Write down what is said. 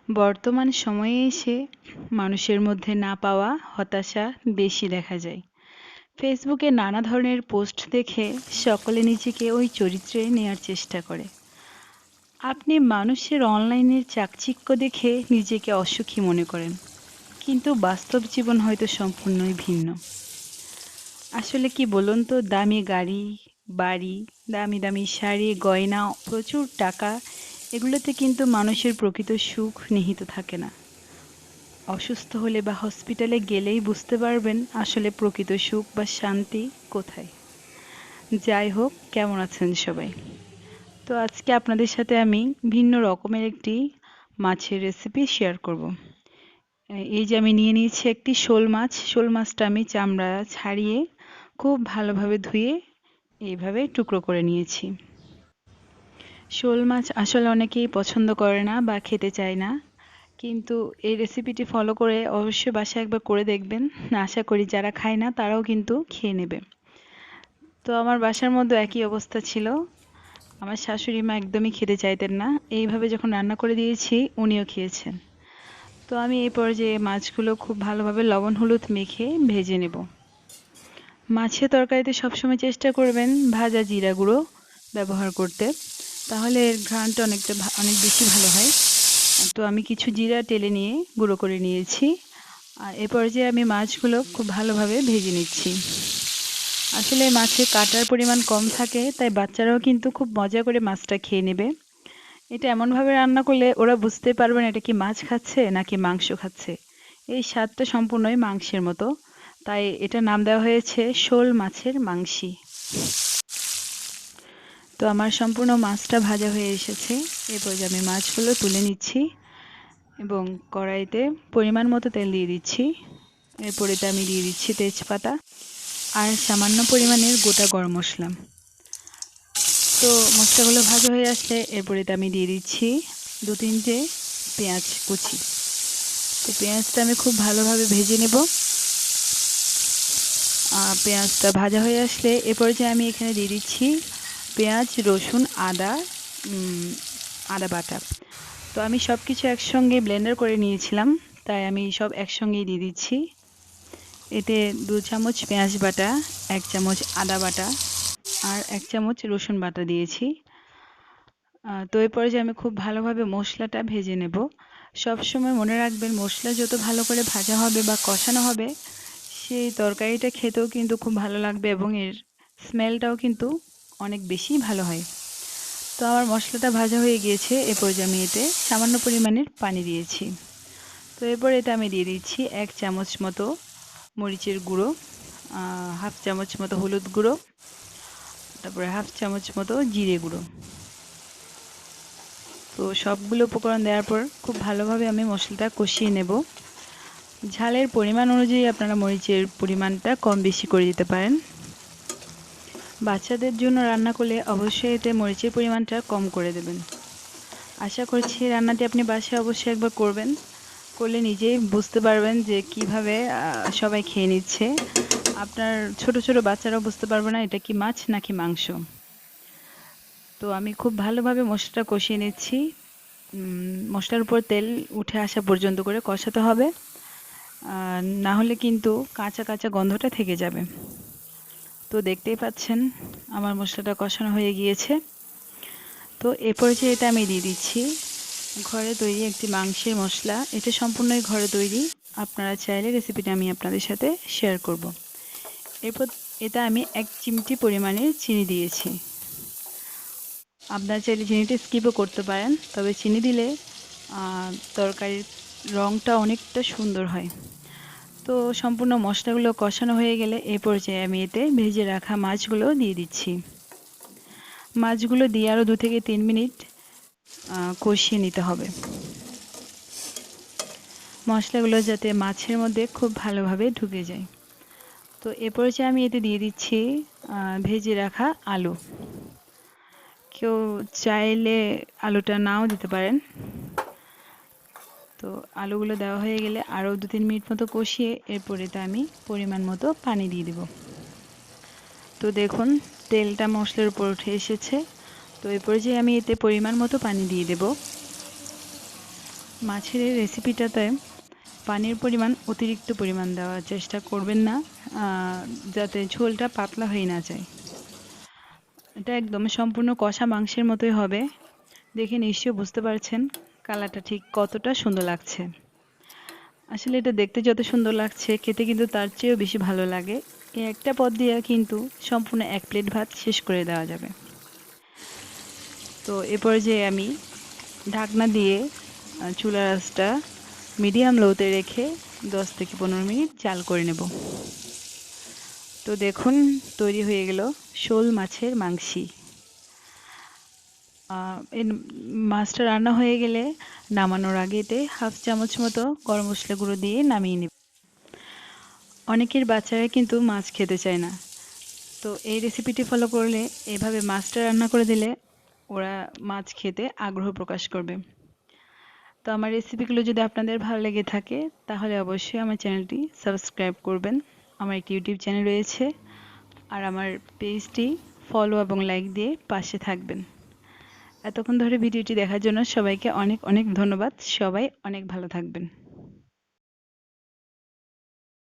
বর্তমান সময়ে এসে মানুষের মধ্যে না পাওয়া হতাশা বেশি দেখা যায়। ফেসবুকে নানা ধরনের পোস্ট দেখে সকলে নিজেকে ওই চরিত্রে নেয়ার চেষ্টা করে। আপনি মানুষের অনলাইনের চাকচিক্য দেখে নিজেকে অসুখী মনে করেন, কিন্তু বাস্তব জীবন হয়তো সম্পূর্ণই ভিন্ন। আসলে কি বলুন তো, দামি গাড়ি, বাড়ি, দামি দামি শাড়ি, গয়না, প্রচুর টাকা, এগুলোতে কিন্তু মানুষের প্রকৃত সুখ নিহিত থাকে না। অসুস্থ হলে বা হসপিটালে গেলেই বুঝতে পারবেন আসলে প্রকৃত সুখ বা শান্তি কোথায়। যাই হোক, কেমন আছেন সবাই? তো আজকে আপনাদের সাথে আমি ভিন্ন রকমের একটি মাছের রেসিপি শেয়ার করব। এই যে আমি নিয়ে নিয়েছি একটি শোল মাছ। শোল মাছটা আমি চামড়া ছাড়িয়ে খুব ভালোভাবে ধুয়ে এইভাবে টুকরো করে নিয়েছি। শোল মাছ আসলে অনেকেই পছন্দ করে না বা খেতে চায় না, কিন্তু এই রেসিপিটি ফলো করে অবশ্যই বাসায় একবার করে দেখবেন। আশা করি যারা খায় না তারাও কিন্তু খেয়ে নেবে। তো আমার বাসার মধ্যে একই অবস্থা ছিল। আমার শাশুড়ি মা একদমই খেতে চাইতেন না। এইভাবে যখন রান্না করে দিয়েছি উনিও খেয়েছেন। তো আমি এই পর্যায়ে মাছগুলো খুব ভালোভাবে লবণ হলুদ মেখে ভেজে নেব। মাছের তরকারিতে সবসময় চেষ্টা করবেন ভাজা জিরা গুঁড়ো ব্যবহার করতে, তাহলে এর ঘ্রাণটা অনেক বেশি ভালো হয়। তো আমি কিছু জিরা টেলে নিয়ে গুঁড়ো করে নিয়েছি। আর এ পর্যায়ে আমি মাছগুলো খুব ভালোভাবে ভেজে নিচ্ছি। আসলে মাছের কাঁটার পরিমাণ কম থাকে, তাই বাচ্চারাও কিন্তু খুব মজা করে মাছটা খেয়ে নেবে। এটা এমনভাবে রান্না করলে ওরা বুঝতে পারবে না এটা কি মাছ খাচ্ছে নাকি মাংস খাচ্ছে। এই স্বাদটা সম্পূর্ণই মাংসের মতো, তাই এটা নাম দেওয়া হয়েছে শোল মাছের মাংসি। তো আমার সম্পূর্ণ মাছটা ভাজা হয়ে এসেছে। এরপর যে আমি মাছগুলো তুলে নিচ্ছি এবং কড়াইতে পরিমাণ মতো তেল দিয়ে দিচ্ছি। এরপর এতে আমি দিয়ে দিচ্ছি তেজপাতা আর সামান্য পরিমাণের গোটা গরম মশলা। তো মশলাগুলো ভাজা হয়ে আসলে এরপর এতে আমি দিয়ে দিচ্ছি 2-3টে পেঁয়াজ কুচি। তো পেঁয়াজটা আমি খুব ভালোভাবে ভেজে নেব। পেঁয়াজটা ভাজা হয়ে আসলে এরপর যে আমি এখানে দিয়ে দিচ্ছি পেঁয়াজ, রসুন, আদা বাটা। তো আমি সব কিছু একসঙ্গে ব্লেন্ডার করে নিয়েছিলাম, তাই আমি সব একসঙ্গেই দিয়ে দিচ্ছি। এতে 2 চামচ পেঁয়াজ বাটা, 1 চামচ আদা বাটা আর 1 চামচ রসুন বাটা দিয়েছি। তো এরপরে যে আমি খুব ভালোভাবে মশলাটা ভেজে নেব। সবসময় মনে রাখবেন মশলা যত ভালো করে ভাজা হবে বা কষানো হবে, সেই তরকারিটা খেতেও কিন্তু খুব ভালো লাগবে এবং এর স্মেলটাও কিন্তু অনেক বেশি ভালো হয়। তো আমার মশলাটা ভাজা হয়ে গিয়েছে। এরপর যে আমি এতে সামান্য পরিমাণের পানি দিয়েছি। তো এরপর এতে আমি দিয়ে দিচ্ছি 1 চামচ মতো মরিচের গুঁড়ো, হাফ চামচ মতো হলুদ গুঁড়ো, তারপরে হাফ চামচ মতো জিরে গুঁড়ো। তো সবগুলো উপকরণ দেওয়ার পর খুব ভালোভাবে আমি মশলাটা কষিয়ে নেব। ঝালের পরিমাণ অনুযায়ী আপনারা মরিচের পরিমাণটা কম বেশি করে দিতে পারেন। বাচ্চাদের জন্য রান্না করলে অবশ্যই এতে মরিচের পরিমাণটা কম করে দেবেন। আশা করছি রান্নাটি আপনি বাসায় অবশ্যই একবার করবেন। করলে নিজেই বুঝতে পারবেন যে কিভাবে সবাই খেয়ে নিচ্ছে। আপনার ছোট ছোট বাচ্চারাও বুঝতে পারবে না এটা কি মাছ নাকি মাংস। তো আমি খুব ভালোভাবে মশলাটা কষিয়ে নিচ্ছি। মশলার উপর তেল উঠে আসা পর্যন্ত করে কষাতে হবে, না হলে কিন্তু কাঁচা কাঁচা গন্ধটা থেকে যাবে। তো দেখতেই পাচ্ছেন আমার মশলাটা কষানো হয়ে গিয়েছে। তো এরপর যে এটা আমি দিয়ে দিচ্ছি ঘরে তৈরি একটি মাংসের মশলা। এটা সম্পূর্ণই ঘরে তৈরি। আপনারা চাইলে রেসিপিটা আমি আপনাদের সাথে শেয়ার করব। এরপর এটা আমি 1 চিমটি পরিমাণে চিনি দিয়েছি। আপনারা চাইলে চিনিটা স্কিপও করতে পারেন, তবে চিনি দিলে তরকারির রঙটা অনেকটা সুন্দর হয়। তো সম্পূর্ণ মশলাগুলো কষানো হয়ে গেলে এই পর্যায়ে আমি এতে ভেজে রাখা মাছগুলো দিয়ে দিচ্ছি। মাছগুলো দিয়ে আরও 2 থেকে 3 মিনিট কষিয়ে নিতে হবে। মশলাগুলো যাতে মাছের মধ্যে খুব ভালোভাবে ঢুকে যায়। তো এ পর্যায়ে আমি এতে দিয়ে দিচ্ছি ভেজে রাখা আলু। কেউ চাইলে আলুটা নাও দিতে পারেন। তো আলুগুলো দেওয়া হয়ে গেলে আরও 2-3 মিনিট মতো কষিয়ে এরপর এতে আমি পরিমাণ মতো পানি দিয়ে দেব। তো দেখুন তেলটা মশলার উপর উঠে এসেছে। তো এই পর্যায়ে আমি এতে পরিমাণ মতো পানি দিয়ে দেব। মাছের এই রেসিপিটাতে পানির পরিমাণ অতিরিক্ত পরিমাণ দেওয়ার চেষ্টা করবেন না, যাতে ঝোলটা পাতলা হয়ে না যায়। এটা একদম সম্পূর্ণ কষা মাংসের মতোই হবে। দেখে নিশ্চয়ই বুঝতে পারছেন কালারটা ঠিক কতটা সুন্দর লাগছে। আসলে এটা দেখতে যত সুন্দর লাগছে, খেতে কিন্তু তার চেয়েও বেশি ভালো লাগে। এই একটা পদ দিয়ে কিন্তু সম্পূর্ণ 1 প্লেট ভাত শেষ করে দেওয়া যাবে। তো এরপর যে আমি ঢাকনা দিয়ে চুলার আঁচটা মিডিয়াম লোতে রেখে 10 থেকে 15 মিনিট জাল করে নেব। তো দেখুন, তৈরি হয়ে গেল শোল মাছের মাংসি। এই মাছটা রান্না হয়ে গেলে নামানোর আগে এতে 1/2 চামচ মতো গরম মশলা গুঁড়ো দিয়ে নামিয়ে নেব। অনেকের বাচ্চারা কিন্তু মাছ খেতে চায় না, তো এই রেসিপিটি ফলো করলে এভাবে মাছটা রান্না করে দিলে ওরা মাছ খেতে আগ্রহ প্রকাশ করবে। তো আমার রেসিপিগুলো যদি আপনাদের ভালো লেগে থাকে তাহলে অবশ্যই আমার চ্যানেলটি সাবস্ক্রাইব করবেন। আমার একটি ইউটিউব চ্যানেল রয়েছে, আর আমার পেজটি ফলো এবং লাইক দিয়ে পাশে থাকবেন। এতক্ষণ ধরে ভিডিওটি দেখার জন্য সবাইকে অনেক অনেক ধন্যবাদ। সবাই অনেক ভালো থাকবেন।